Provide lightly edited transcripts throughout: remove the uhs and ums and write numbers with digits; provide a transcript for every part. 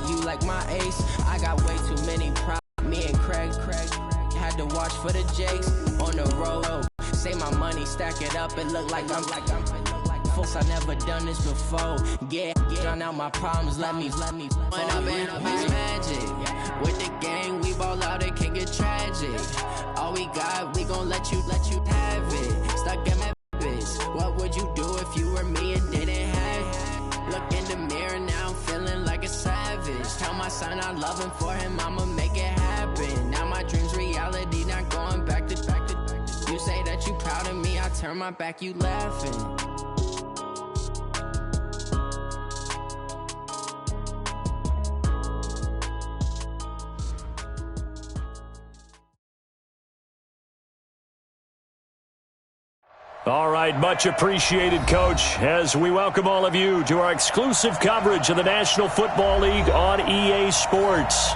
You like my ace? I got way too many props. Me and Craig had to watch for the Jakes on the road. Say my money, stack it up, it look like I'm folks. I never done this before. Yeah, drown out my problems. Let me. When I've been magic with the gang, we ball out. It can get tragic. All we got, we gon' let you have it. Stuck in my bitch. What would you do if you were me and didn't have it? Look in the mirror now, I'm feeling like a savage. Tell my son I love him, for him I'ma make it happen. Now my dreams reality, not going back to. You say that you proud of me, I turn my back, you laughing. All right, much appreciated, Coach, as we welcome all of you to our exclusive coverage of the National Football League on EA Sports.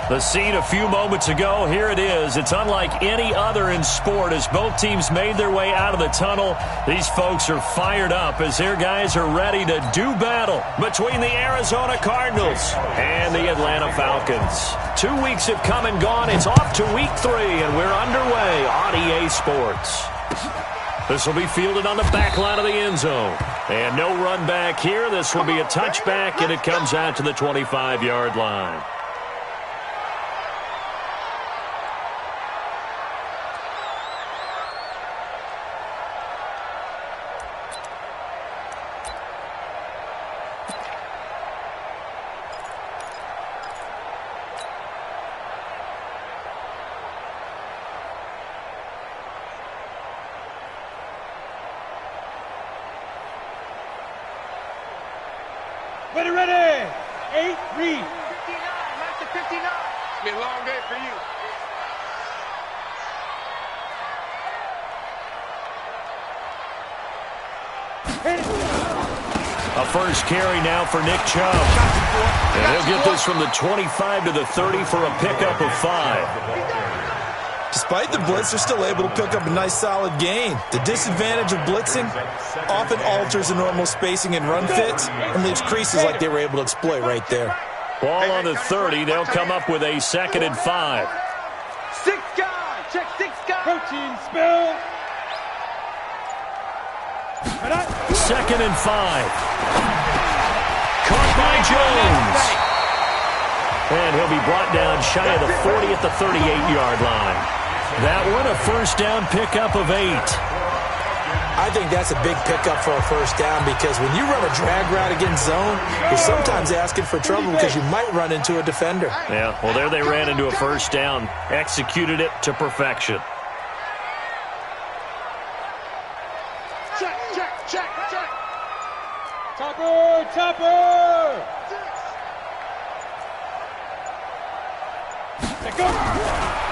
The scene a few moments ago, here it is. It's unlike any other in sport as both teams made their way out of the tunnel. These folks are fired up as their guys are ready to do battle between the Arizona Cardinals and the Atlanta Falcons. 2 weeks have come and gone. It's off to week 3, and we're underway on EA Sports. This will be fielded on the back line of the end zone. And no run back here. This will be a touchback, and it comes out to the 25-yard line. Ready. 8, read. 59, Master 59. It's been a long day for you. A first carry now for Nick Chubb. And he'll get this from the 25 to the 30 for a pickup of 5. Despite the blitz, they're still able to pick up a nice solid gain. The disadvantage of blitzing often alters the normal spacing and run fits and leaves creases like they were able to exploit right there. Ball on the 30. They'll come up with a 2nd and 5. 6 guys. Check 6 guys. Protein spill. 2nd and 5. Caught by Jones. And he'll be brought down shy of the 40 at the 38-yard line. That one, a first down pickup of 8. I think that's a big pickup for a first down because when you run a drag route against zone, you're sometimes asking for trouble because you might run into a defender. Yeah, well, there they ran into a first down. Executed it to perfection. Check. Topper.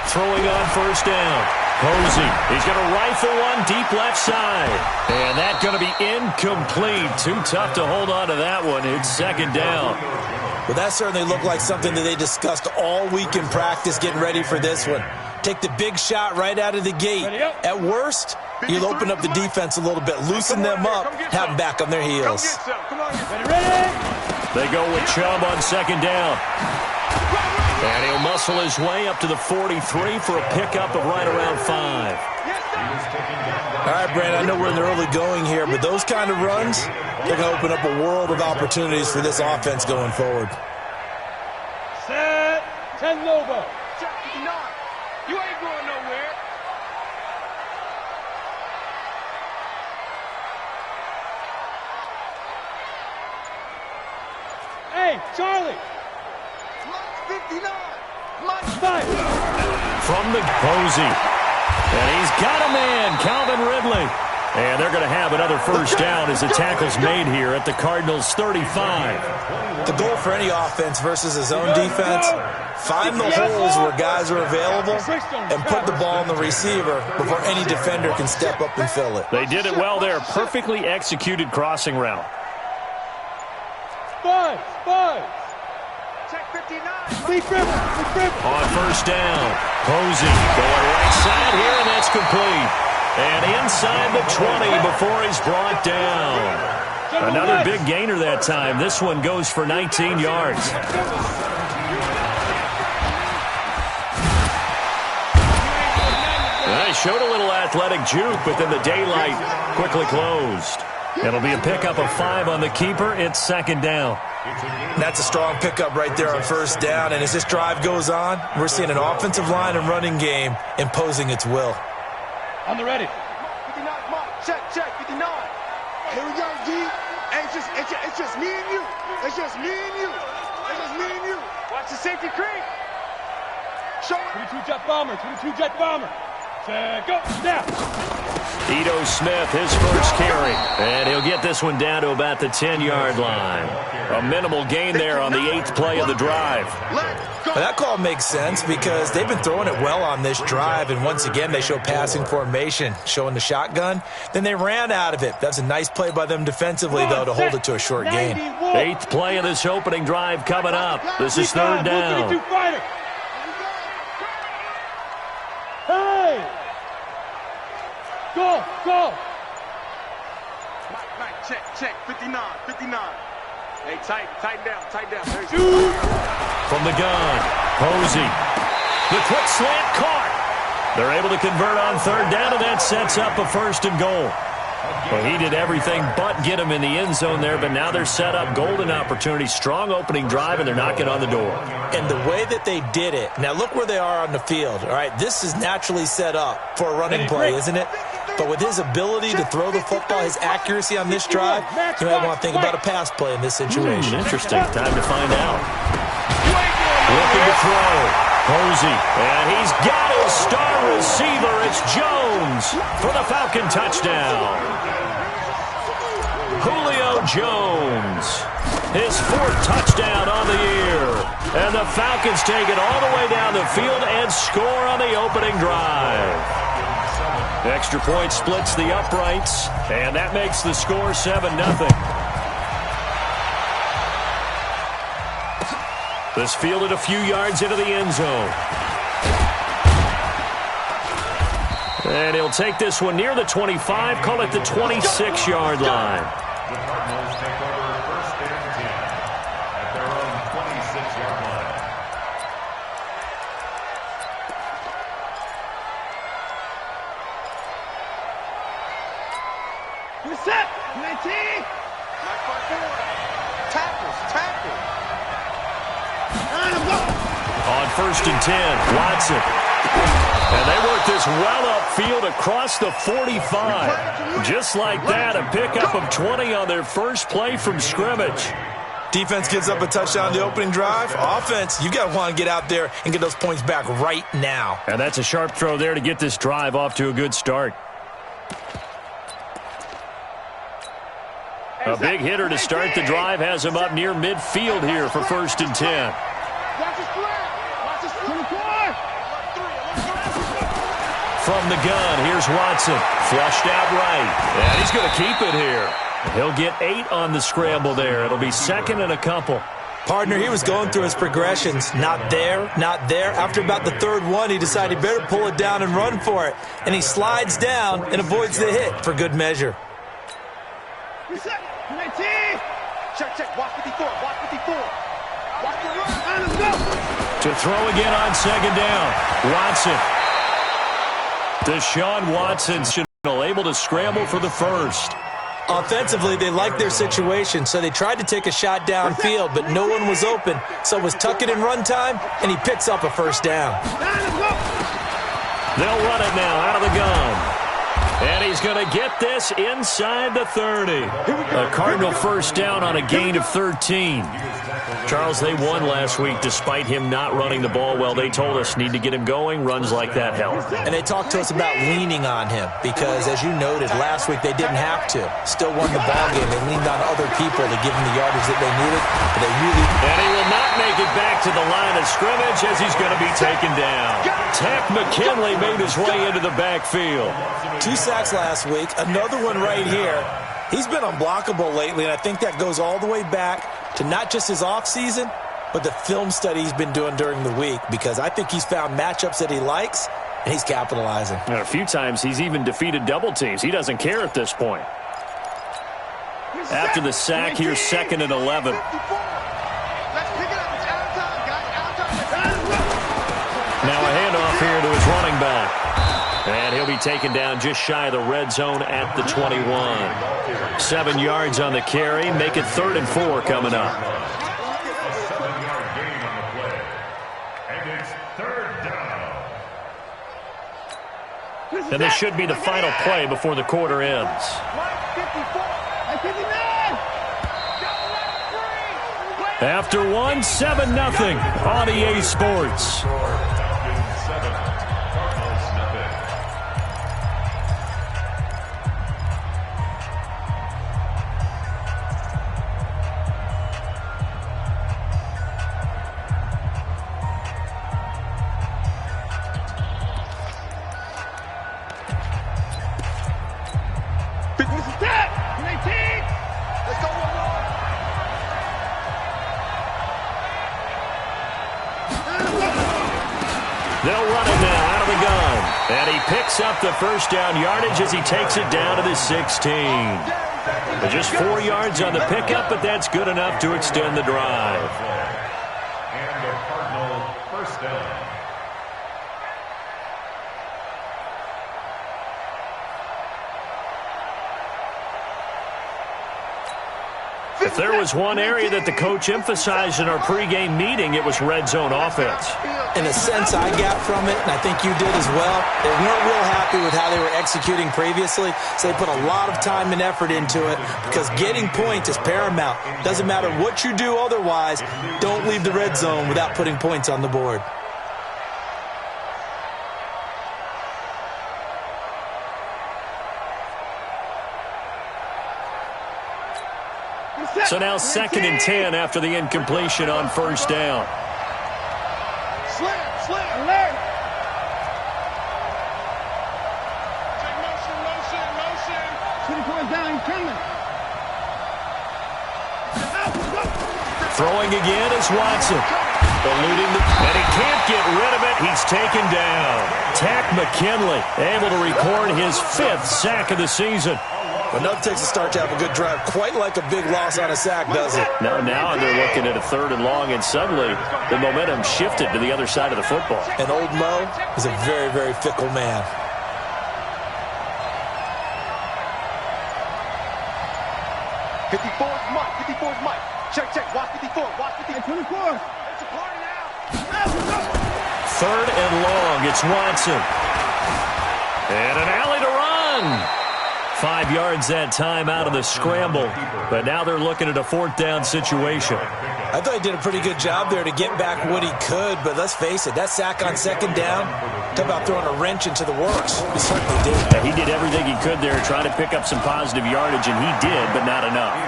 Throwing on first down. Posey. He's going to rifle one deep left side. And that's going to be incomplete. Too tough to hold on to that one. It's 2nd down. Well, that certainly looked like something that they discussed all week in practice getting ready for this one. Take the big shot right out of the gate. At worst, you'll open up the defense a little bit, loosen them up, have them back on their heels. They go with Chubb on 2nd down. And he'll muscle his way up to the 43 for a pickup of right around 5. All right, Brandon, I know we're in the early going here, but those kind of runs, they're going to open up a world of opportunities for this offense going forward. Set. 10 Lobo. You ain't going nowhere. Hey, Charlie. 59. From the Posey. And he's got a man, Calvin Ridley. And they're going to have another first down as the tackle's made here at the Cardinals' 35. The goal for any offense versus his own defense, find the holes where guys are available and put the ball on the receiver before any defender can step up and fill it. They did it well there. Perfectly executed crossing route. Five. Check 59. On first down, Posey going right side here, and that's complete. And inside the 20 before he's brought down. Another big gainer that time. This one goes for 19 yards. They showed a little athletic juke, but then the daylight quickly closed. It'll be a pickup of 5 on the keeper. It's second down. That's a strong pickup right there on first down. And as this drive goes on, we're seeing an offensive line and running game imposing its will. On the ready. 59, come on. Check, 59. Here we go, D. Hey, it's just me and you. It's just me and you. It's just me and you. Watch the safety creep. Show it. 22 jet bomber. 22 jet bomber. Check up. Snap. Ito Smith, his first carry. And he'll get this one down to about the 10-yard line. A minimal gain there on the 8th play of the drive. That call makes sense because they've been throwing it well on this drive, and once again they show passing formation, showing the shotgun. Then they ran out of it. That's a nice play by them defensively, though, to hold it to a short gain. 8th play of this opening drive coming up. This is third down. Hey! Go! Mike, check. 59. Hey, tighten down. There you go. From the gun, Posey. The quick slant caught. They're able to convert on third down, and that sets up a first and goal. Well, he did everything but get him in the end zone there, but now they're set up golden opportunity. Strong opening drive, and they're knocking on the door. And the way that they did it, now look where they are on the field. All right, this is naturally set up for a running play, isn't it? But with his ability to throw the football, his accuracy on this drive, you might want to think about a pass play in this situation. Interesting. Time to find out. Looking to throw. Posey. And he's got his star receiver. It's Jones for the Falcon touchdown. Julio Jones. His 4th touchdown on the year. And the Falcons take it all the way down the field and score on the opening drive. Extra point splits the uprights, and that makes the score 7-0. This fielded a few yards into the end zone. And he'll take this one near the 25, call it the 26-yard line. The Cardinals take over first and 10 at their own 26-yard line. You're set. 19. Tackle. On first and 10, Watson. And they work this well upfield across the 45. Just like that, a pickup of 20 on their first play from scrimmage. Defense gives up a touchdown the opening drive. Offense, you got to want to get out there and get those points back right now. And that's a sharp throw there to get this drive off to a good start. A big hitter to start the drive has him up near midfield here for first and 10. From the gun, here's Watson. Flushed out right. And he's going to keep it here. He'll get 8 on the scramble there. It'll be second and a couple. Partner, he was going through his progressions. Not there. After about the third one, he decided he better pull it down and run for it. And he slides down and avoids the hit for good measure. Reset. 19. Check. Watch 54. Watch the run. Let's go. To throw again on second down. Watson. Deshaun Watson able to scramble for the first. Offensively, they liked their situation, so they tried to take a shot downfield, but no one was open. So it was tuck it in run time, and he picks up a first down. They'll run it now out of the gun. And he's going to get this inside the 30. A Cardinal first down on a gain of 13. Charles, they won last week despite him not running the ball well. They told us need to get him going. Runs like that help. And they talked to us about leaning on him because, as you noted, last week they didn't have to. Still won the ball game. They leaned on other people to give them the yardage that they needed. But they really... And he will not make it back to the line of scrimmage as he's going to be taken down. Tack McKinley made his way into the backfield. 2 sacks last week. Another one right here. He's been unblockable lately, and I think that goes all the way back to not just his offseason, but the film study he's been doing during the week, because I think he's found matchups that he likes, and he's capitalizing. And a few times he's even defeated double teams. He doesn't care at this point. After the sack, here's 2nd and 11. Let's pick it up. It's out of time, guys. Now a handoff here to his running back. And he'll be taken down just shy of the red zone at the 21. 7 yards on the carry. Make it 3rd and 4 coming up. A 7-yard gain on the play. And it's 3rd down. And this should be the final play before the quarter ends. After one, 7-0 on EA Sports. Falcons 7, Cardinals nothing. Let's go, They'll run it now out of the gun. And he picks up the first down yardage as he takes it down to the 16. But just 4 yards on the pickup, but that's good enough to extend the drive. And a Cardinal first down. If there was one area that the coach emphasized in our pregame meeting, it was red zone offense. In a sense, I got from it, and I think you did as well, they weren't real happy with how they were executing previously, so they put a lot of time and effort into it because getting points is paramount. Doesn't matter what you do otherwise, don't leave the red zone without putting points on the board. So now 2nd and 10 after the incompletion on first down. Slam, alert! Check motion. 24 down, coming. Throwing again is Watson. Eluding and he can't get rid of it. He's taken down. Tack McKinley able to record his 5th sack of the season. But nothing takes a start to have a good drive, quite like a big loss on a sack, does it? Now they're looking at a 3rd and long, and suddenly the momentum shifted to the other side of the football. And old Mo is a very, very fickle man. '54's Mike. Check. Watch 54. Watch 54. 24. It's a party now. 3rd and long. It's Watson. And an alley to run. 5 yards that time out of the scramble. But now they're looking at a 4th down situation. I thought he did a pretty good job there to get back what he could, but let's face it, that sack on 2nd down, talk about throwing a wrench into the works. He certainly did. Yeah, he did everything he could there, trying to pick up some positive yardage, and he did, but not enough.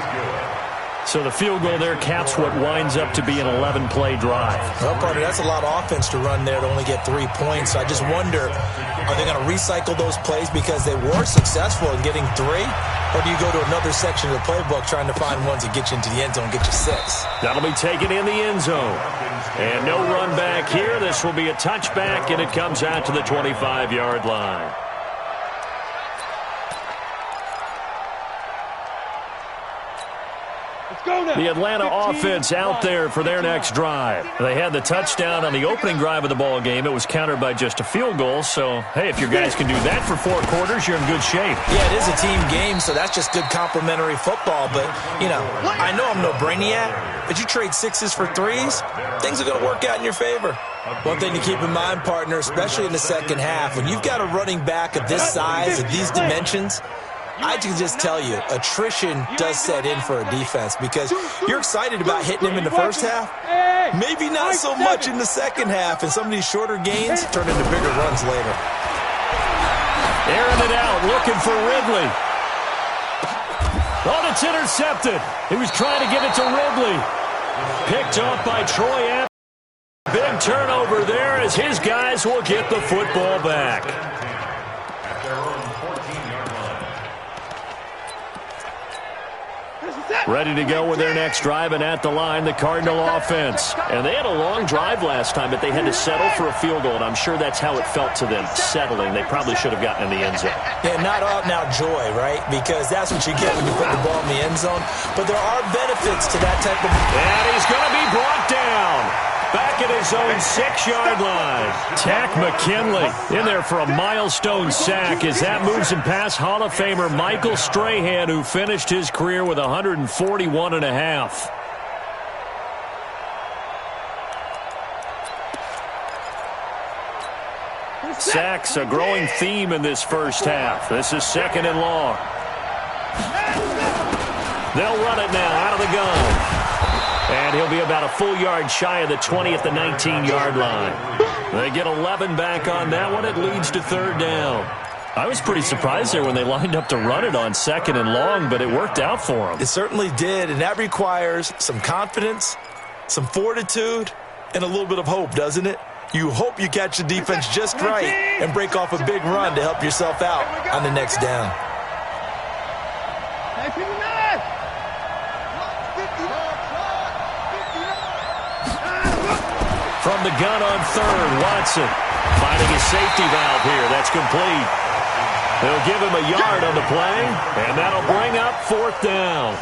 So the field goal there caps what winds up to be an 11-play drive. Well, partner, that's a lot of offense to run there to only get 3 points. So I just wonder, are they going to recycle those plays because they were successful in getting 3? Or do you go to another section of the playbook trying to find ones that get you into the end zone and get you 6? That'll be taken in the end zone. And no run back here. This will be a touchback, and it comes out to the 25-yard line. The Atlanta offense out there for their next drive. They had the touchdown on the opening drive of the ball game. It was countered by just a field goal. So, hey, if your guys can do that for 4 quarters, you're in good shape. Yeah, it is a team game, so that's just good complimentary football. But, I know I'm no brainiac, but you trade 6s for 3s, things are going to work out in your favor. One thing to keep in mind, partner, especially in the second half, when you've got a running back of this size, of these dimensions, I can just tell you, attrition does set in for a defense because you're excited about hitting him in the first half. Maybe not so much in the second half, and some of these shorter gains turn into bigger runs later. Airing it out, looking for Ridley. Oh, it's intercepted. He was trying to get it to Ridley. Picked off by Troy Apple. Big turnover there as his guys will get the football back. Ready to go with their next drive, and at the line, the Cardinal offense. And they had a long drive last time, but they had to settle for a field goal, and I'm sure that's how it felt to them, settling. They probably should have gotten in the end zone. Yeah, not out-and-out joy, right? Because that's what you get when you put the ball in the end zone. But there are benefits to that type of... And he's going to be brought down. Back at his own 6-yard line. Tack McKinley in there for a milestone sack as that moves him past Hall of Famer Michael Strahan, who finished his career with 141.5. Sacks, a growing theme in this first half. This is 2nd and long. They'll run it now out of the gun. And he'll be about a full yard shy of the 20 at the 19-yard line. They get 11 back on that one. It leads to 3rd down. I was pretty surprised there when they lined up to run it on 2nd and long, but it worked out for them. It certainly did, and that requires some confidence, some fortitude, and a little bit of hope, doesn't it? You hope you catch the defense just right and break off a big run to help yourself out on the next down. From the gun on 3rd, Watson finding his safety valve here. That's complete. They'll give him a yard on the play, and that'll bring up 4th down.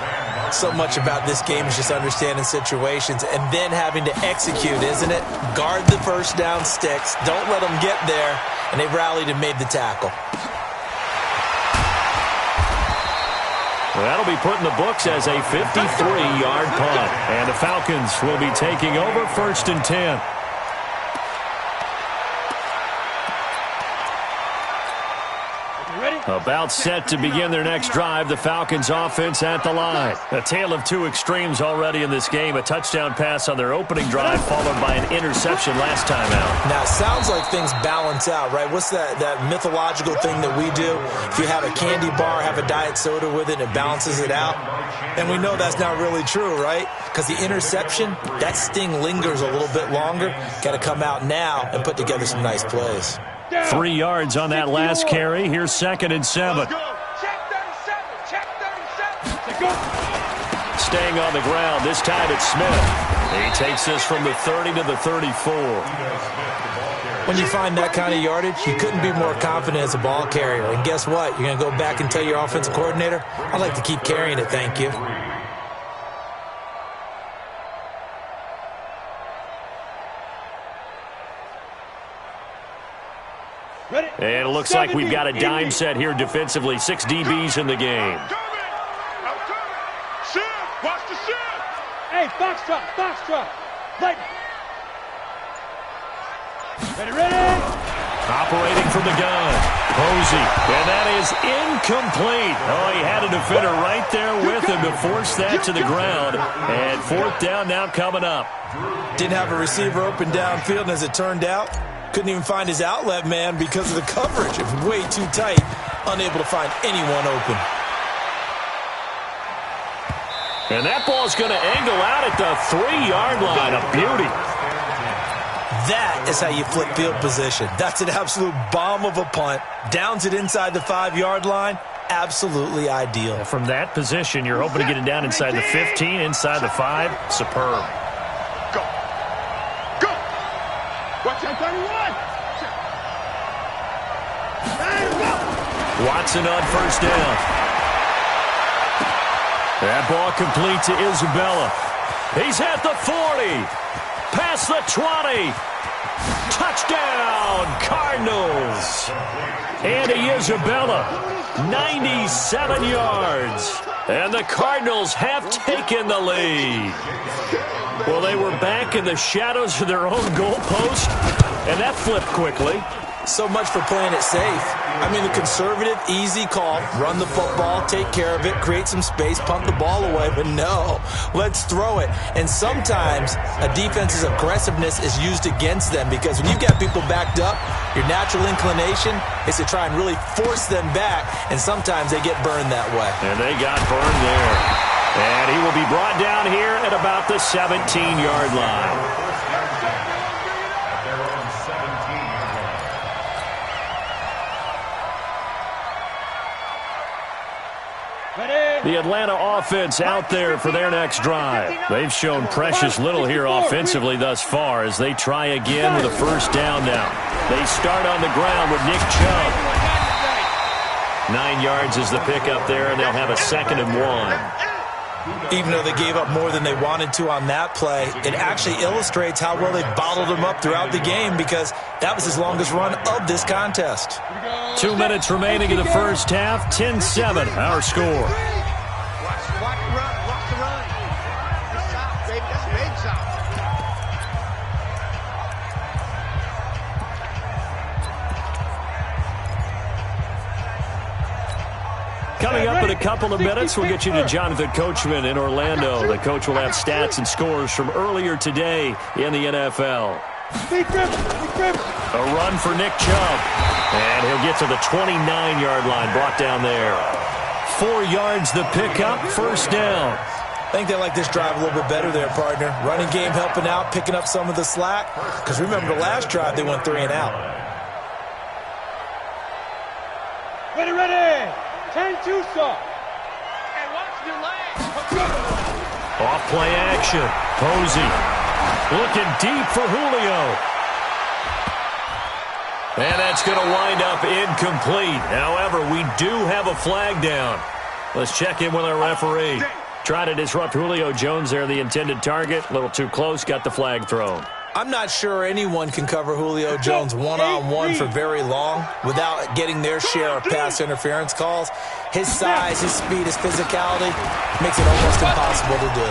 So much about this game is just understanding situations and then having to execute, isn't it? Guard the first down sticks. Don't let them get there, and they rallied and made the tackle. Well, that'll be put in the books as a 53-yard punt. And the Falcons will be taking over 1st and 10. About set to begin their next drive, the Falcons offense at the line. A tale of two extremes already in this game. A touchdown pass on their opening drive followed by an interception last time out. Now, it sounds like things balance out, right? What's that mythological thing that we do? If you have a candy bar, have a diet soda with it, it balances it out. And we know that's not really true, right? Because the interception, that sting lingers a little bit longer. Got to come out now and put together some nice plays. 3 yards on that last carry. Here's 2nd and 7. Staying on the ground. This time it's Smith. He takes this from the 30 to the 34. When you find that kind of yardage, you couldn't be more confident as a ball carrier. And guess what? You're going to go back and tell your offensive coordinator, I'd like to keep carrying it, thank you. And it looks like we've got a dime set here defensively. 6 DBs in the game. Watch the shift. Hey, box drop. Ready. Operating from the gun. Posey. And that is incomplete. Oh, he had a defender right there with him to force that to the ground. And 4th down now coming up. Didn't have a receiver open downfield, and as it turned out, couldn't even find his outlet man because of the coverage. It was way too tight, unable to find anyone open. And that ball's going to angle out at the 3-yard line. A beauty. That is how you flip field position. That's an absolute bomb of a punt. Downs it inside the 5-yard line. Absolutely ideal. From that position, you're hoping to get it down inside the 15, inside the 5. Superb. Go. Watch that 31. Watson on 1st down. That ball complete to Isabella. He's at the 40. Past the 20. Touchdown, Cardinals. Andy Isabella, 97 yards. And the Cardinals have taken the lead. Well, they were back in the shadows of their own goalpost, and that flipped quickly. So much for playing it safe. I mean, the conservative, easy call, run the football, take care of it, create some space, punt the ball away. But no, let's throw it. And sometimes a defense's aggressiveness is used against them because when you've got people backed up, your natural inclination is to try and really force them back, and sometimes they get burned that way. And they got burned there. And he will be brought down here at about the 17-yard line. The Atlanta offense out there for their next drive. They've shown precious little here offensively thus far as they try again with a first down now. They start on the ground with Nick Chubb. 9 yards is the pickup there, and they'll have a 2nd and 1. Even though they gave up more than they wanted to on that play, it actually illustrates how well they bottled them up throughout the game because that was his longest run of this contest. 2 minutes remaining in the first half. 10-7, our score. Coming up in a couple of minutes, we'll get you to Jonathan Coachman in Orlando. The coach will have stats and scores from earlier today in the NFL. A run for Nick Chubb. And he'll get to the 29-yard line, brought down there. 4 yards the pickup, first down. I think they like this drive a little bit better there, partner. Running game helping out, picking up some of the slack. Because remember the last drive, they went 3 and out. Ready. 10-2 saw. Hey, watch your legs. Off play action. Posey looking deep for Julio. And that's going to wind up incomplete. However, we do have a flag down. Let's check in with our referee. Trying to disrupt Julio Jones there, the intended target. A little too close, got the flag thrown. I'm not sure anyone can cover Julio Jones one-on-one for very long without getting their share of pass interference calls. His size, his speed, his physicality makes it almost impossible to do.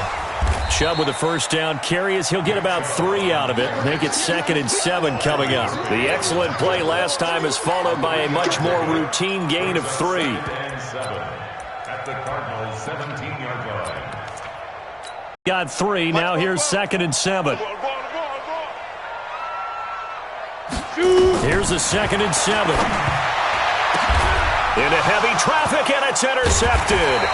Chubb with a first down carry as he'll get about 3 out of it. Make it 2nd and 7 coming up. The excellent play last time is followed by a much more routine gain of 3. At the Cardinals' 17-yard line. Got 3. Now here's 2nd and 7. Here's a 2nd and 7. Into heavy traffic, and it's intercepted.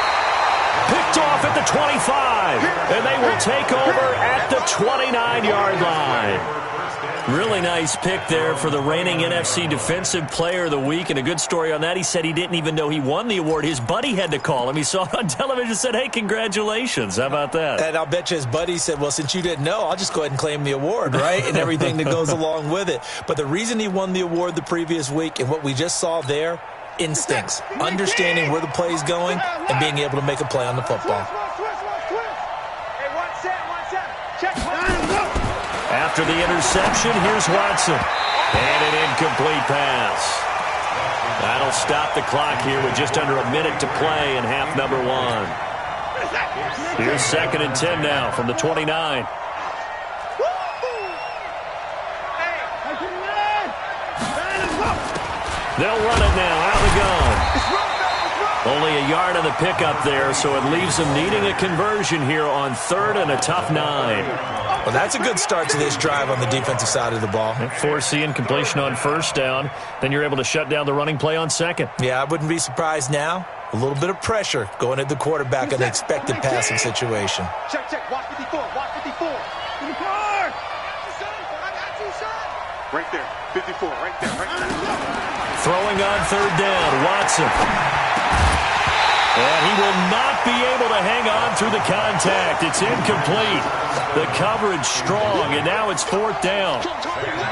Picked off at the 25, and they will take over at the 29-yard line. Really nice pick there for the reigning NFC Defensive Player of the Week, and a good story on that. He said he didn't even know he won the award. His buddy had to call him. He saw it on television and said, hey, congratulations. How about that? And I'll bet you his buddy said, well, since you didn't know, I'll just go ahead and claim the award, right? And everything that goes along with it. But the reason he won the award the previous week and what we just saw there, instincts, understanding where the play is going and being able to make a play on the football. After the interception, here's Watson. And an incomplete pass. That'll stop the clock here with just under a minute to play in half number 1. Here's 2nd and 10 now from the 29. They'll run it now, out of the gun. Only a yard on the pickup there, so it leaves them needing a conversion here on 3rd and a tough 9. Well, that's a good start to this drive on the defensive side of the ball. Forcing completion on first down. Then you're able to shut down the running play on 2nd. Yeah, I wouldn't be surprised now. A little bit of pressure going at the quarterback in an expected passing situation. Check. Watch 54. Watch 54. Right there. 54. Right there. Throwing on 3rd down. Watson. And he will not be able to hang on through the contact. It's incomplete. The coverage strong, and now it's 4th down.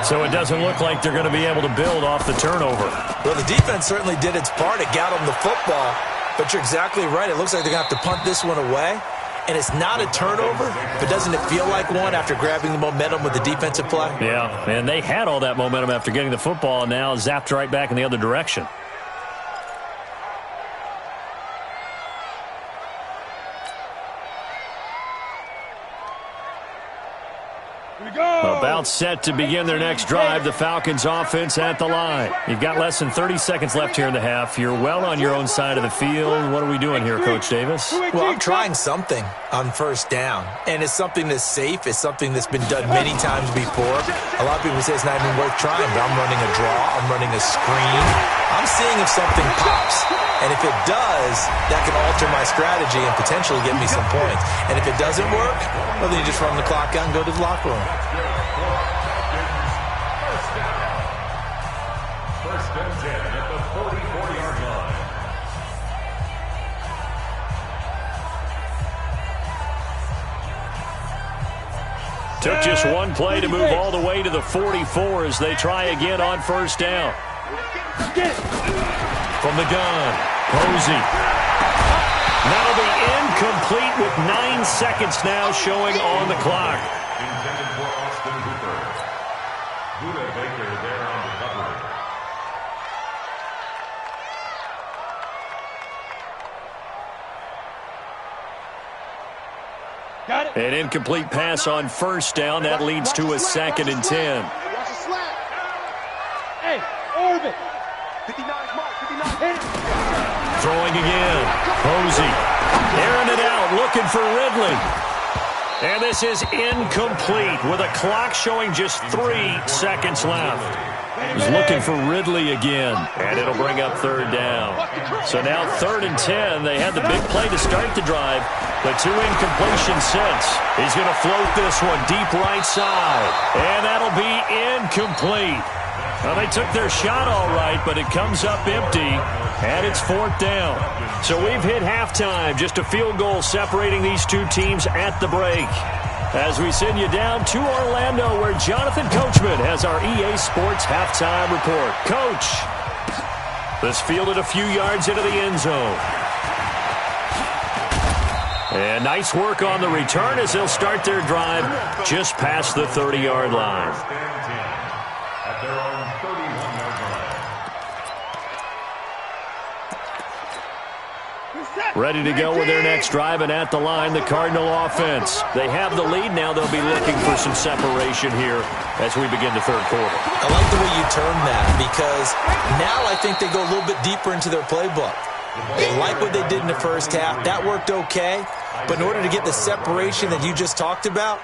So it doesn't look like they're going to be able to build off the turnover. Well, the defense certainly did its part. It got them the football. But you're exactly right. It looks like they're going to have to punt this one away. And it's not a turnover, but doesn't it feel like one after grabbing the momentum with the defensive play? Yeah, and they had all that momentum after getting the football, and now zapped right back in the other direction. About set to begin their next drive, the Falcons offense at the line. You've got less than 30 seconds left here in the half. You're well on your own side of the field. What are we doing here, Coach Davis? Well, I'm trying something on first down, and it's something that's safe. It's something that's been done many times before. A lot of people say it's not even worth trying, but I'm running a draw. I'm running a screen. I'm seeing if something pops. And if it does, that can alter my strategy and potentially get me some points. And if it doesn't work, well, then you just run the clock out and go to the locker room. First and 10 at the 44-yard line. Took just one play to move all the way to the 44 as they try again on first down. From the gun, Posey. That'll be incomplete with 9 seconds now showing on the clock. Intended for Austin Hooper. Buda Baker there on the cover. Got it. An incomplete pass on first down. That leads to a 2nd and 10. Watch the slack. Hey, orbit. 59's mark, 59. Throwing again. Posey. Airing it out, looking for Ridley. And this is incomplete with a clock showing just 3 seconds left. He's looking for Ridley again. And it'll bring up 3rd down. So now 3rd and 10. They had the big play to start the drive, but 2 incompletions since. He's going to float this one deep right side. And that'll be incomplete. Well, they took their shot all right, but it comes up empty, and it's 4th down. So we've hit halftime, just a field goal separating these two teams at the break. As we send you down to Orlando, where Jonathan Coachman has our EA Sports halftime report. Coach, this fielded a few yards into the end zone. And nice work on the return as they'll start their drive just past the 30-yard line. At their own 31-yard line. Ready to go with their next drive, and at the line, the Cardinal offense. They have the lead. Now they'll be looking for some separation here as we begin the 3rd quarter. I like the way you termed that, because now I think they go a little bit deeper into their playbook. They like what they did in the first half. That worked okay. But in order to get the separation that you just talked about,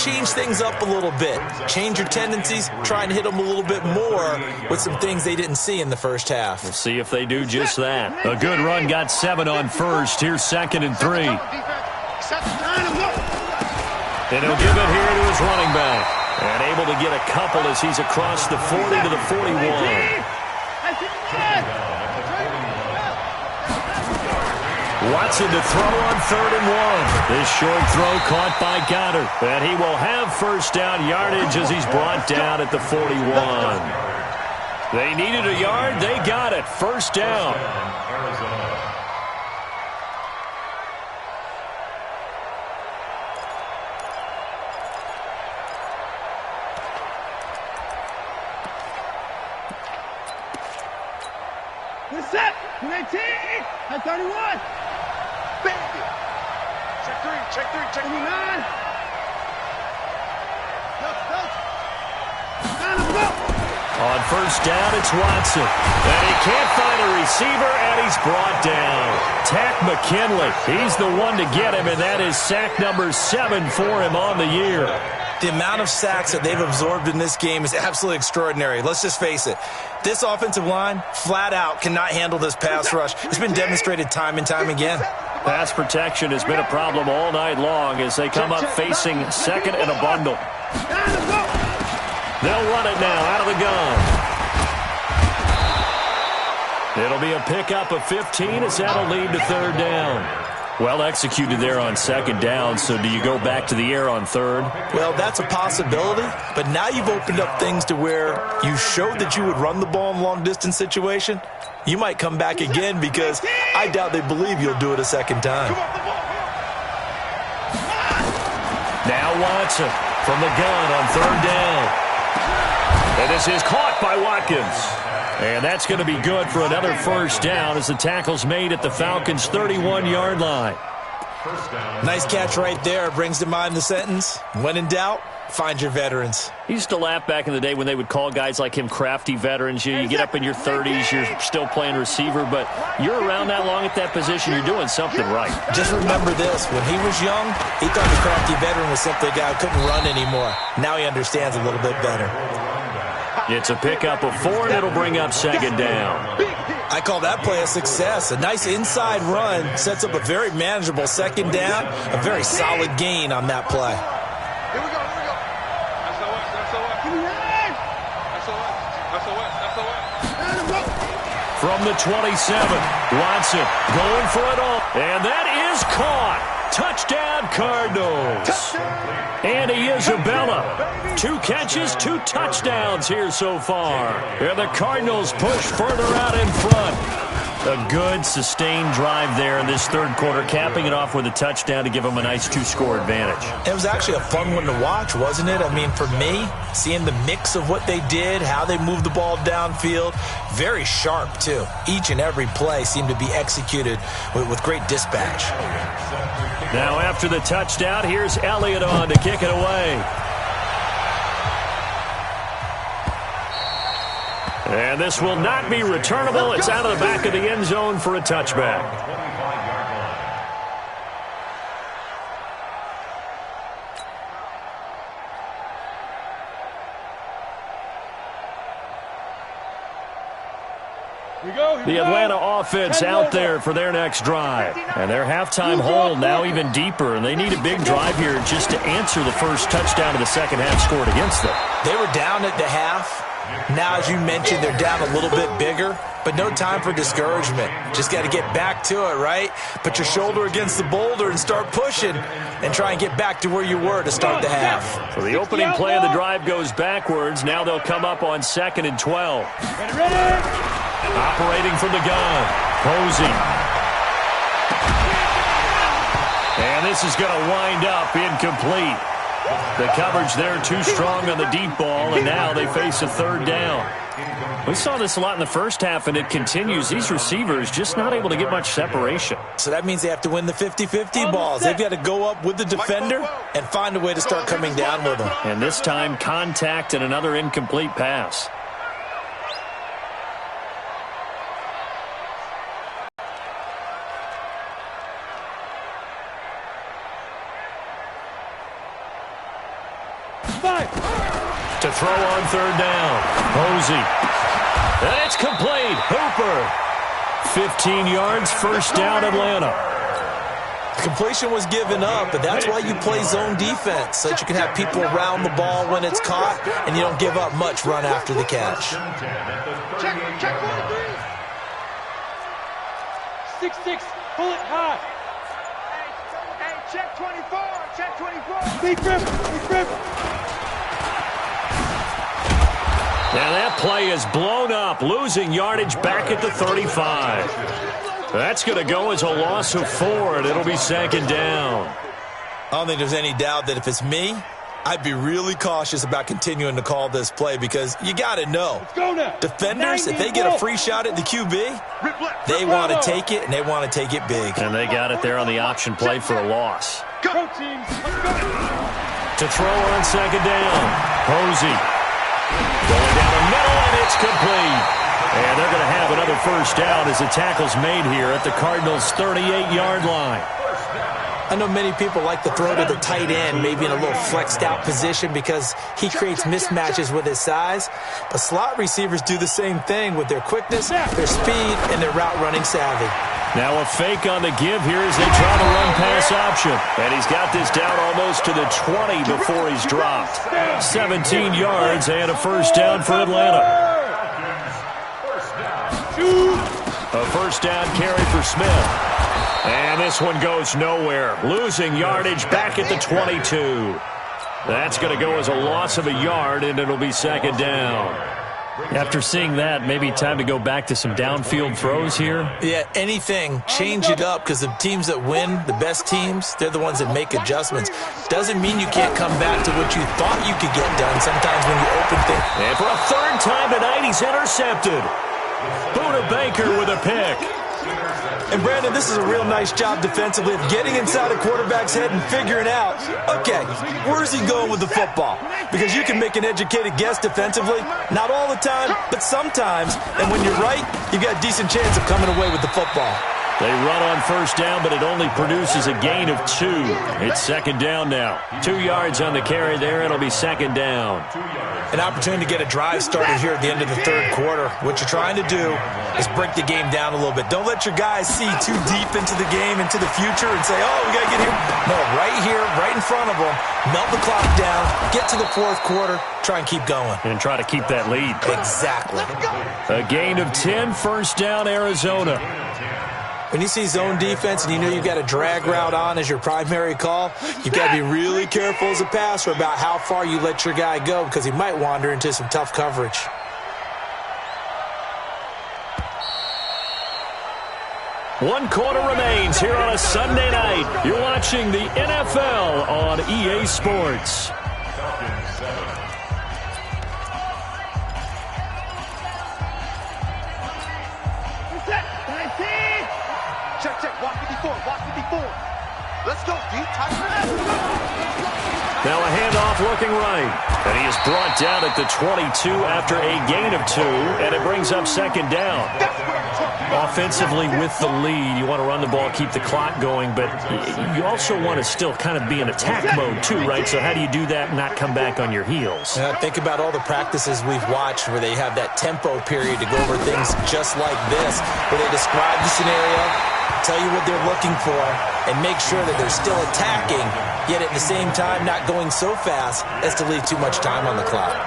change things up a little bit. Change your tendencies. Try and hit them a little bit more with some things they didn't see in the first half. We'll see if they do just that. A good run got 7 on first. Here's 2nd and 3. And he'll give it here to his running back. And able to get a couple as he's across the 40 to the 41. Watson to throw on 3rd and 1. This short throw caught by Goddard. And he will have first down yardage as he's brought down at the 41. They needed a yard. They got it. First down. What's up? 19 at 31. Baby. Check 3, check 3, check 3. 29. On first down, it's Watson. And he can't find a receiver, and he's brought down. Tack McKinley. He's the one to get him, and that is sack number 7 for him on the year. The amount of sacks that they've absorbed in this game is absolutely extraordinary. Let's just face it. This offensive line, flat out, cannot handle this pass rush. It's been demonstrated time and time again. Pass protection has been a problem all night long as they come up facing 2nd and a bundle. They'll run it now out of the gun. It'll be a pickup of 15 as that'll lead to 3rd down. Well executed there on 2nd down, so do you go back to the air on 3rd? Well, that's a possibility, but now you've opened up things to where you showed that you would run the ball in long-distance situation. You might come back again because I doubt they believe you'll do it a 2nd time. Now Watson from the gun on 3rd down. And this is caught by Watkins. And that's going to be good for another first down as the tackle's made at the Falcons' 31-yard line. Nice catch right there. Brings to mind the sentence, when in doubt, find your veterans. He used to laugh back in the day when they would call guys like him crafty veterans. You get up in your 30s, you're still playing receiver, but you're around that long at that position, you're doing something right. Just remember this. When he was young, he thought the crafty veteran was simply a guy who couldn't run anymore. Now he understands a little bit better. It's a pickup of 4, and it'll bring up 2nd down. I call that play a success. A nice inside run sets up a very manageable 2nd down, a very solid gain on that play. Here we go, here we go. That's the what, that's the what. That's the what, that's the what, that's the what. From the 27, Watson going for it all. And that is caught. Touchdown, Cardinals. Andy Isabella. 2 catches, 2 touchdowns here so far. And the Cardinals push further out in front. A good, sustained drive there in this third quarter, capping it off with a touchdown to give them a nice 2-score advantage. It was actually a fun one to watch, wasn't it? I mean, for me, seeing the mix of what they did, how they moved the ball downfield, very sharp, too. Each and every play seemed to be executed with great dispatch. Now, after the touchdown, here's Elliott on to kick it away. And this will not be returnable. It's out of the back of the end zone for a touchback. The Atlanta offense out there for their next drive. And their halftime hole now even deeper. And they need a big drive here just to answer the first touchdown of the second half scored against them. They were down at the half. Now, as you mentioned, they're down a little bit bigger, but no time for discouragement. Just got to get back to it, right? Put your shoulder against the boulder and start pushing and try and get back to where you were to start the half. So the opening play of the drive goes backwards. Now they'll come up on 2nd and 12. Operating from the gun, Posey. And this is going to wind up incomplete. The coverage there too strong on the deep ball, and now they face a third down. We saw this a lot in the first half, and it continues. These receivers just not able to get much separation. So that means they have to win the 50-50 balls. They've got to go up with the defender and find a way to start coming down with them. And this time, contact and another incomplete pass. To throw on third down. Posey. And it's complete. Hooper. 15 yards, first down, Atlanta. Completion was given up, but that's why you play zone defense, so that you can have people around the ball when it's caught, and you don't give up much run after the catch. Check 1-3. 6-6, pull it high. Hey, check 24, check 24. Big rip. And that play is blown up, losing yardage back at the 35. That's going to go as a loss of 4, and it'll be 2nd down. I don't think there's any doubt that if it's me, I'd be really cautious about continuing to call this play because you got to know. Defenders, if they get a free shot at the QB, they want to take it, and they want to take it big. And they got it there on the option play for a loss. Go, teams. Let's go. To throw on 2nd down, Posey. Going down the middle, and it's complete. And they're going to have another first down as the tackle's made here at the Cardinals' 38-yard line. I know many people like to throw to the tight end, maybe in a little flexed out position because he creates mismatches with his size. But slot receivers do the same thing with their quickness, their speed, and their route running savvy. Now a fake on the give here as they try to run pass option. And he's got this down almost to the 20 before he's dropped. 17 yards and a first down for Atlanta. A first down carry for Smith. And this one goes nowhere. Losing yardage back at the 22. That's going to go as a loss of a yard, and it'll be 2nd down. After seeing that, maybe time to go back to some downfield throws here. Yeah, anything. Change it up because the teams that win, the best teams, they're the ones that make adjustments. Doesn't mean you can't come back to what you thought you could get done sometimes when you open things. And for a third time tonight, he's intercepted. Buda Baker with a pick. And, Brandon, this is a real nice job defensively of getting inside a quarterback's head and figuring out, okay, where's he going with the football? Because you can make an educated guess defensively, not all the time, but sometimes. And when you're right, you've got a decent chance of coming away with the football. They run on first down, but it only produces a gain of 2. It's 2nd down now. 2 yards on the carry there. It'll be 2nd down. An opportunity to get a drive started here at the end of the third quarter. What you're trying to do is break the game down a little bit. Don't let your guys see too deep into the game, into the future, and say, oh, we got to get here. No, right here, right in front of them. Melt the clock down, get to the fourth quarter, try and keep going. And try to keep that lead. Exactly. A gain of 10, first down, Arizona. When you see zone defense and you know you've got a drag route on as your primary call, you've got to be really careful as a passer about how far you let your guy go because he might wander into some tough coverage. One quarter remains here on a Sunday night. You're watching the NFL on EA Sports. Check, check. Watch 54. Watch 54. Let's go, D. Now a handoff looking right. And he is brought down at the 22 after a gain of 2. And it brings up second down. Offensively with the lead, you want to run the ball, keep the clock going, but you also want to still kind of be in attack mode too, right? So how do you do that and not come back on your heels? Think about all the practices we've watched where they have that tempo period to go over things just like this, where they describe the scenario, tell you what they're looking for, and make sure that they're still attacking, yet at the same time not going so fast as to leave too much time on the clock.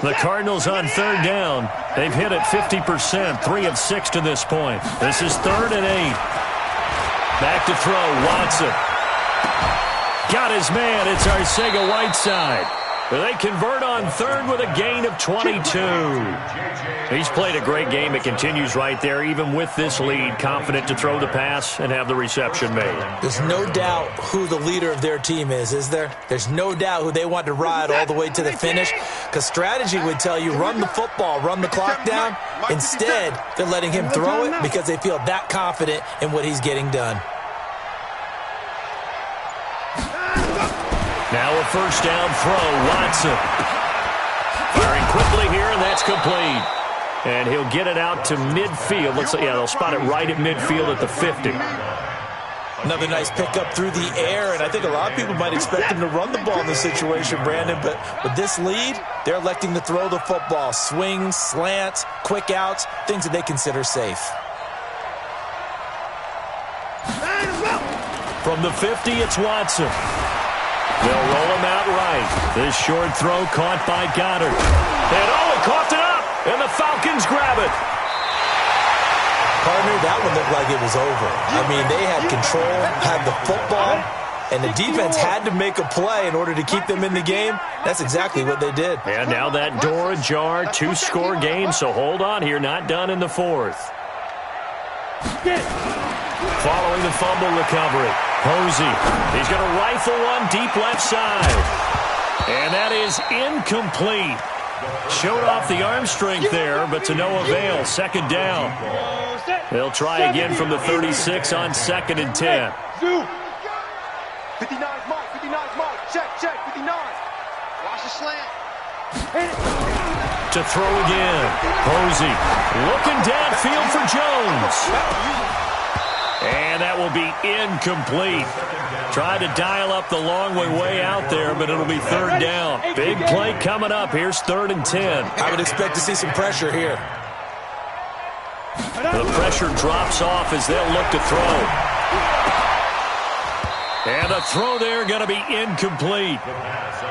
The Cardinals on third down. They've hit it 50%, 3 of 6 to this point. This is 3rd and 8. Back to throw, Watson. Got his man, it's Arcega-Whiteside. They convert on third with a gain of 22. He's played a great game. It continues right there, even with this lead, confident to throw the pass and have the reception made. There's no doubt who the leader of their team is there? There's no doubt who they want to ride all the way to the finish, because strategy would tell you run the football, run the clock down. Instead, they're letting him throw it because they feel that confident in what he's getting done. Now a first down throw, Watson. Firing quickly here, and that's complete. And he'll get it out to midfield. Looks like, yeah, they'll spot it right at midfield at the 50. Another nice pickup through the air, and I think a lot of people might expect him to run the ball in this situation, Brandon, but with this lead, they're electing to throw the football. Swings, slants, quick outs, things that they consider safe. From the 50, it's Watson. They'll roll him out right. This short throw caught by Goddard. And he coughed it up, and the Falcons grab it. Partner, that one looked like it was over. I mean, they had control, had the football, and the defense had to make a play in order to keep them in the game. That's exactly what they did. And now that door ajar, 2-score game, so hold on here, not done in the 4th. Following the fumble recovery, Posey. He's going to rifle one deep left side. And that is incomplete. Showed off the arm strength there, but to no avail. Second down. They'll try again from the 36 on 2nd and 10. 59's Mike, 59's Mike. Check, check, 59. Watch the slant. To throw again. Posey looking downfield for Jones. And that will be incomplete. Tried to dial up the long way out there, but it'll be 3rd down. Big play coming up. Here's 3rd and 10. I would expect to see some pressure here. The pressure drops off as they'll look to throw. And the throw there going to be incomplete.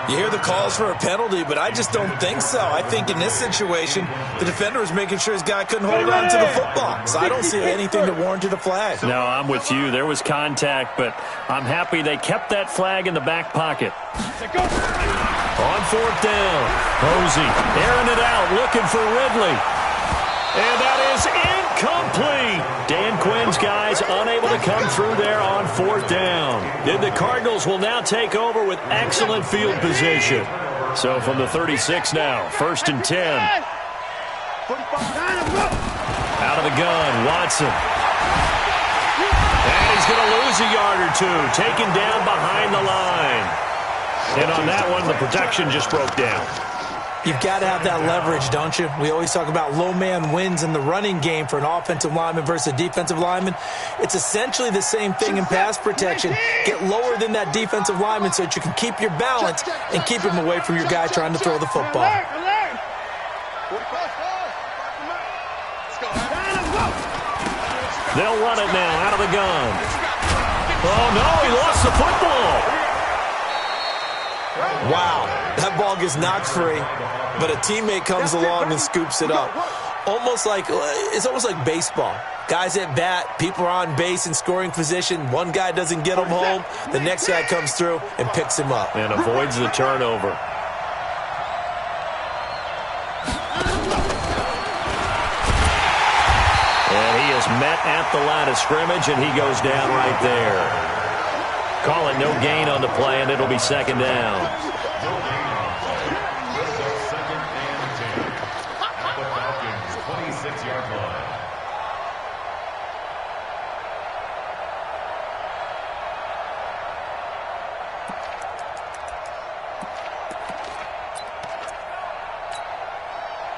You hear the calls for a penalty, but I just don't think so. I think in this situation, the defender was making sure his guy couldn't hold on to the football. So I don't see anything that warranted a flag. No, I'm with you. There was contact, but I'm happy they kept that flag in the back pocket. On 4th down, Posey airing it out, looking for Ridley. And that is incomplete. Dan Quinn's guys unable to come through there on 4th down. And the Cardinals will now take over with excellent field position. So from the 36 now, 1st and 10. Out of the gun, Watson. And he's going to lose a yard or two, taken down behind the line. And on that one, the protection just broke down. You've got to have that leverage, don't you? We always talk about low man wins in the running game for an offensive lineman versus a defensive lineman. It's essentially the same thing in pass protection. Get lower than that defensive lineman so that you can keep your balance and keep him away from your guy trying to throw the football. They'll run it now out of the gun. Oh, no, he lost the football. Wow, that ball gets knocked free, but a teammate comes along and scoops it up. It's almost like baseball. Guys at bat, people are on base in scoring position. One guy doesn't get him home. The next guy comes through and picks him up. And avoids the turnover. And he is met at the line of scrimmage, and he goes down right there. Call it no gain on the play, and it'll be second down. Second and 10 at the Falcons' 26-yard line.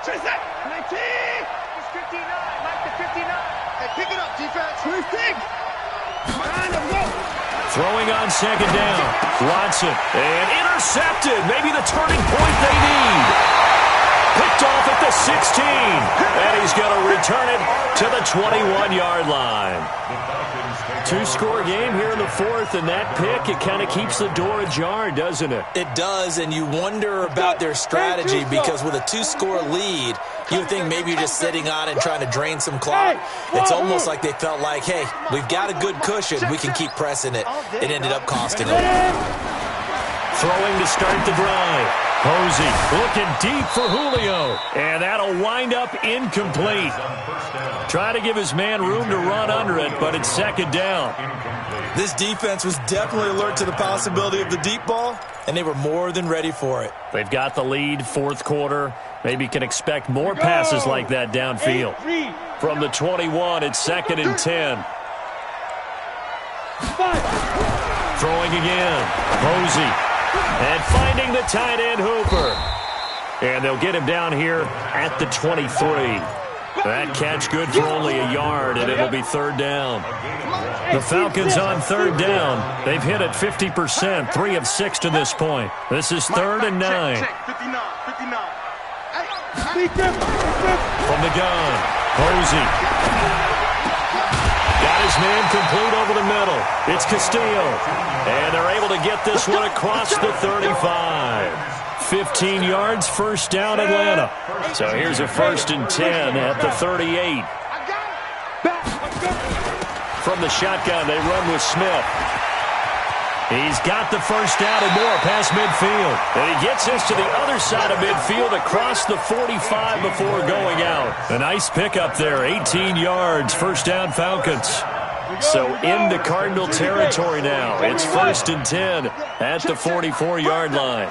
Chase that! 19! It's 59. Mike to 59. Hey, pick it up, defense. 26. Throwing on second down. Watson. And intercepted. Maybe the turning point they need. Picked off at the 16. And he's going to return it to the 21-yard line. Two-score game here in the fourth, and that pick, it kind of keeps the door ajar, doesn't it? It does, and you wonder about their strategy because with a two-score lead, you would think maybe you're just sitting on and trying to drain some clock. It's almost like they felt like, hey, we've got a good cushion. We can keep pressing it. It ended up costing them. Throwing to start the drive. Posey looking deep for Julio. And that'll wind up incomplete. Try to give his man room to run under it, but it's second down. This defense was definitely alert to the possibility of the deep ball, and they were more than ready for it. They've got the lead, fourth quarter. Maybe can expect more passes like that downfield. From the 21, it's second and 10. Throwing again. Posey. And finding the tight end, Hooper. And they'll get him down here at the 23. That catch good for only a yard, and it'll be third down. The Falcons on third down. They've hit it 50%, 3 of 6 to this point. This is third and 9. From the gun, Posey. Got his man complete over the middle. It's Castillo. And they're able to get this one across the 35. 15 yards, first down, Atlanta. So here's a first and 10 at the 38. From the shotgun, they run with Smith. He's got the first down and more past midfield. And he gets this to the other side of midfield across the 45 before going out. A nice pickup there, 18 yards, first down Falcons. So into Cardinal territory now. It's first and 10 at the 44-yard line.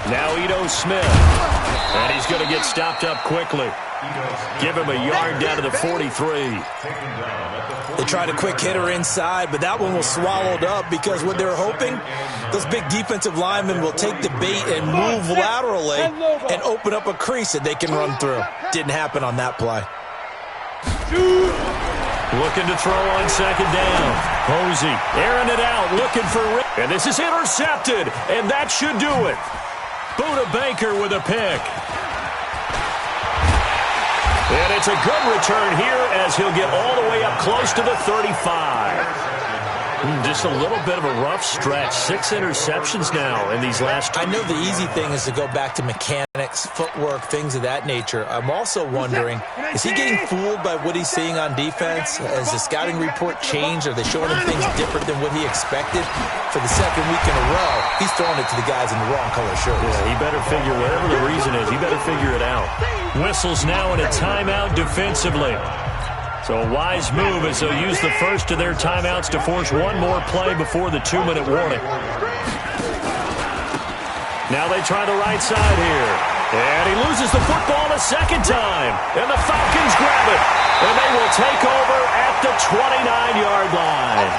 Now Ito Smith. And he's going to get stopped up quickly. Give him a yard down to the 43. They tried a quick hitter inside, but that one was swallowed up because what they're hoping, those big defensive linemen will take the bait and move laterally and open up a crease that they can run through. Didn't happen on that play. Looking to throw on second down. Posey airing it out, looking for Rick. And this is intercepted, and that should do it. Buda Baker with a pick. And it's a good return here as he'll get all the way up close to the 35. Just a little bit of a rough stretch. 6 interceptions now in these last two. I know the easy thing is to go back to mechanics, footwork, things of that nature. I'm also wondering, is he getting fooled by what he's seeing on defense? Has the scouting report changed? Are they showing him things different than what he expected? For the second week in a row, he's throwing it to the guys in the wrong color shirts. Yeah, he better figure, whatever the reason is, he better figure it out. Whistles now in a timeout defensively. So a wise move as they'll use the first of their timeouts to force one more play before the 2-minute warning. Now they try the right side here. And he loses the football a second time. And the Falcons grab it. And they will take over at the 29-yard line.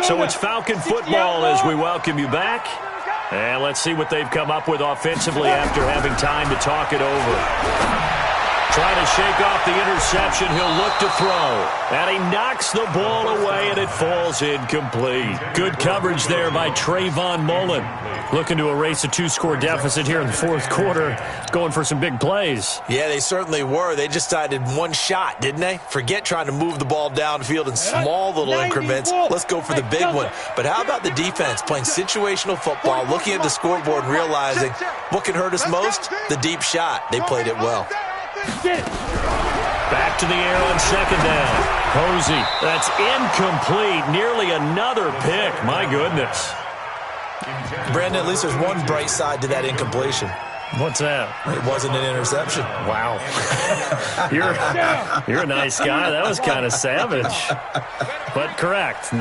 So it's Falcon football as we welcome you back. And let's see what they've come up with offensively after having time to talk it over. Trying to shake off the interception. He'll look to throw. And he knocks the ball away, and it falls incomplete. Good coverage there by Trayvon Mullen. Looking to erase a 2-score deficit here in the fourth quarter. Going for some big plays. Yeah, they certainly were. They just decided one shot, didn't they? Forget trying to move the ball downfield in small little increments. Let's go for the big one. But how about the defense playing situational football, looking at the scoreboard and realizing what can hurt us most? The deep shot. They played it well. Back to the air on second down. Posey, that's incomplete. Nearly another pick. My goodness. Brandon, at least there's one bright side to that incompletion. What's that? It wasn't an interception. Wow. You're a nice guy. That was kind of savage. But correct.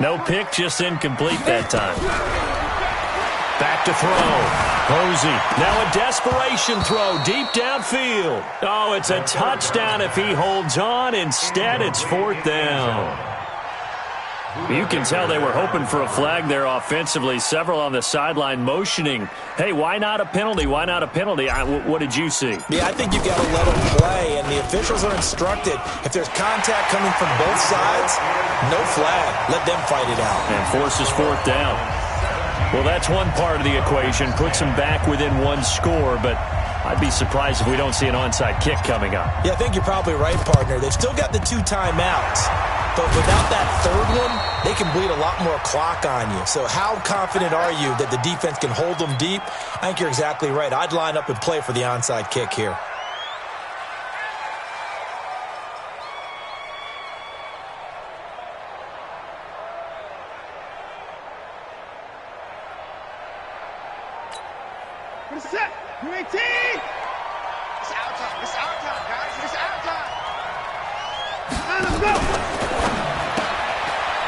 No pick, just incomplete that time. Back to throw. Posey. Now a desperation throw deep downfield. Oh, it's a touchdown if he holds on. Instead, it's fourth down. You can tell they were hoping for a flag there offensively. Several on the sideline motioning, hey, why not a penalty? Why not a penalty? What did you see? Yeah, I think you've got to let them play, and the officials are instructed. If there's contact coming from both sides, no flag. Let them fight it out. And forces fourth down. Well, that's one part of the equation. Puts them back within one score, but I'd be surprised if we don't see an onside kick coming up. Yeah, I think you're probably right, partner. They've still got the 2 timeouts. But without that third one, they can bleed a lot more clock on you. So how confident are you that the defense can hold them deep? I think you're exactly right. I'd line up and play for the onside kick here. What's that? UAT! It's our time. It's our time, guys. It's our time. Let's go.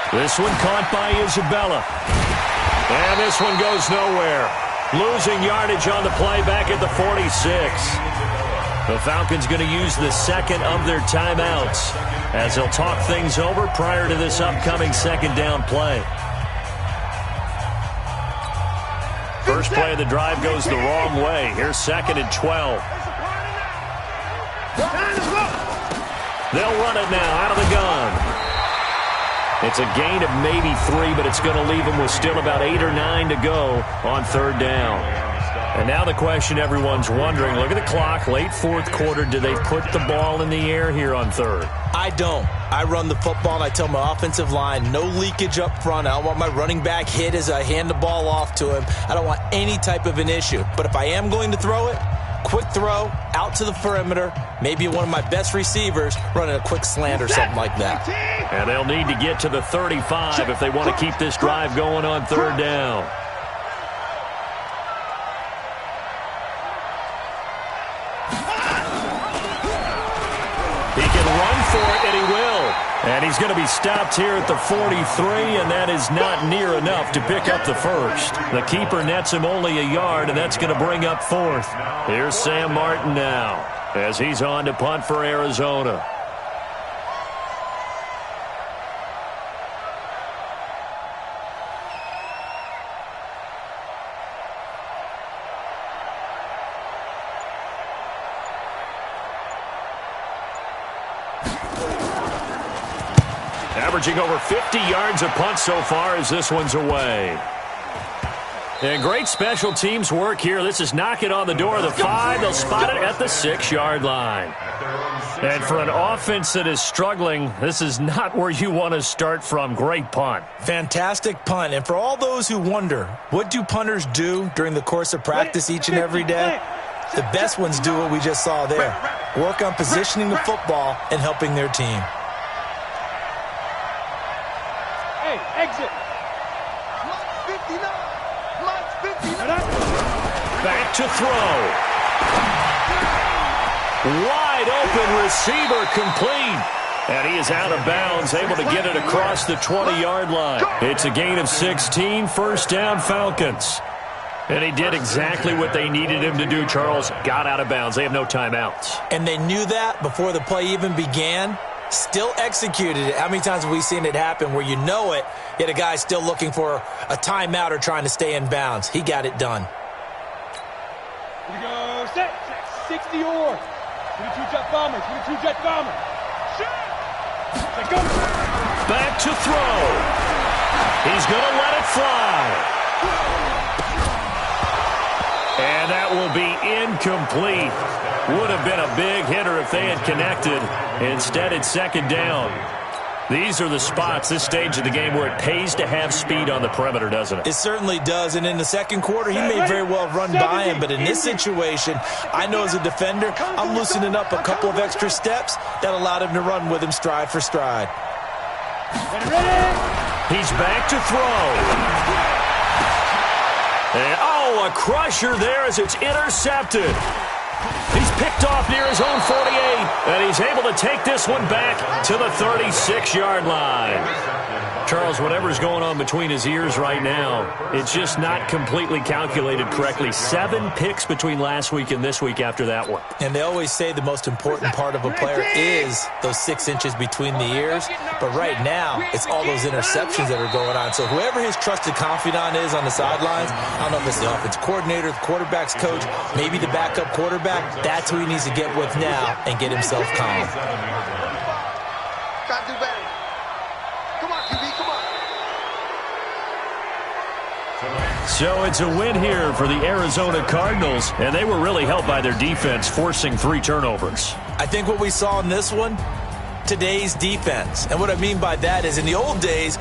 This one caught by Isabella. And this one goes nowhere. Losing yardage on the play back at the 46. The Falcons going to use the second of their timeouts as they'll talk things over prior to this upcoming second down play. First play of the drive goes the wrong way. Here's 2nd and 12. They'll run it now out of the gun. It's a gain of maybe 3, but it's going to leave them with still about 8 or 9 to go on third down. And now the question everyone's wondering, look at the clock, late fourth quarter, do they put the ball in the air here on third? I don't. I run the football, and I tell my offensive line, no leakage up front. I don't want my running back hit as I hand the ball off to him. I don't want any type of an issue. But if I am going to throw it, quick throw, out to the perimeter, maybe one of my best receivers running a quick slant or something like that. And they'll need to get to the 35 if they want to keep this drive going on third down. He can run for it, and he will. And he's going to be stopped here at the 43, and that is not near enough to pick up the first. The keeper nets him only a yard, and that's going to bring up fourth. Here's Sam Martin now as he's on to punt for Arizona. Averaging over 50 yards a punt so far as this one's away. And great special teams work here. This is knock it on the door of the 5. They'll spot it at the 6-yard line. And for an offense that is struggling, this is not where you want to start from. Great punt. Fantastic punt. And for all those who wonder, what do punters do during the course of practice each and every day? The best ones do what we just saw there. Work on positioning the football and helping their team. Exit. Back to throw. Wide open receiver complete. And he is out of bounds, able to get it across the 20-yard line. It's a gain of 16, first down Falcons. And he did exactly what they needed him to do, Charles. Got out of bounds. They have no timeouts. And they knew that before the play even began. Still executed it. How many times have we seen it happen where you know it, yet a guy's still looking for a timeout or trying to stay in bounds? He got it done. Here we go. Set. 60 or. 22 jet bomber, 22 jet bomber. Shoot! Go! Back to throw. He's going to let it fly. And that will be incomplete. Would have been a big hitter if they had connected. Instead, it's second down. These are the spots, this stage of the game, where it pays to have speed on the perimeter, doesn't it? It certainly does, and in the second quarter, he may very well have run by him, but in this situation, I know as a defender, I'm loosening up a couple of extra steps that allowed him to run with him stride for stride. He's back to throw. And, a crusher there as it's intercepted. He's picked off near his own 48, and he's able to take this one back to the 36-yard line. Charles, whatever's going on between his ears right now, it's just not completely calculated correctly. 7 picks between last week and this week after that one. And they always say the most important part of a player is those 6 inches between the ears. But right now, it's all those interceptions that are going on. So whoever his trusted confidant is on the sidelines, I don't know if it's the offense coordinator, the quarterback's coach, maybe the backup quarterback, that's who he needs to get with now and get himself calm. Gotta do better. Come on, QB, come on. So it's a win here for the Arizona Cardinals, and they were really helped by their defense, forcing 3 turnovers. I think what we saw in this one, today's defense. And what I mean by that is in the old days,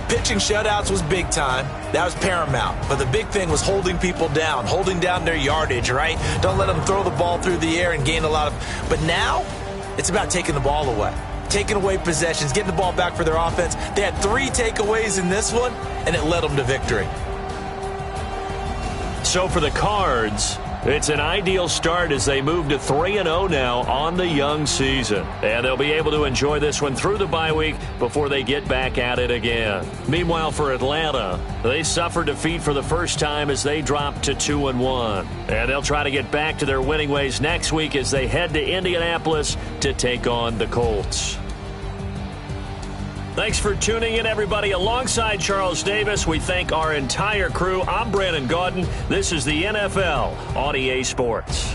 pitching shutouts was big time. That was paramount. But the big thing was holding people down, holding down their yardage, right? Don't let them throw the ball through the air and gain a lot of... But now, it's about taking the ball away. Taking away possessions, getting the ball back for their offense. They had 3 takeaways in this one, and it led them to victory. So for the Cards, it's an ideal start as they move to 3-0 now on the young season. And they'll be able to enjoy this one through the bye week before they get back at it again. Meanwhile, for Atlanta, they suffered defeat for the first time as they dropped to 2-1. And they'll try to get back to their winning ways next week as they head to Indianapolis to take on the Colts. Thanks for tuning in, everybody. Alongside Charles Davis, we thank our entire crew. I'm Brandon Gaudin. This is the NFL on EA Sports.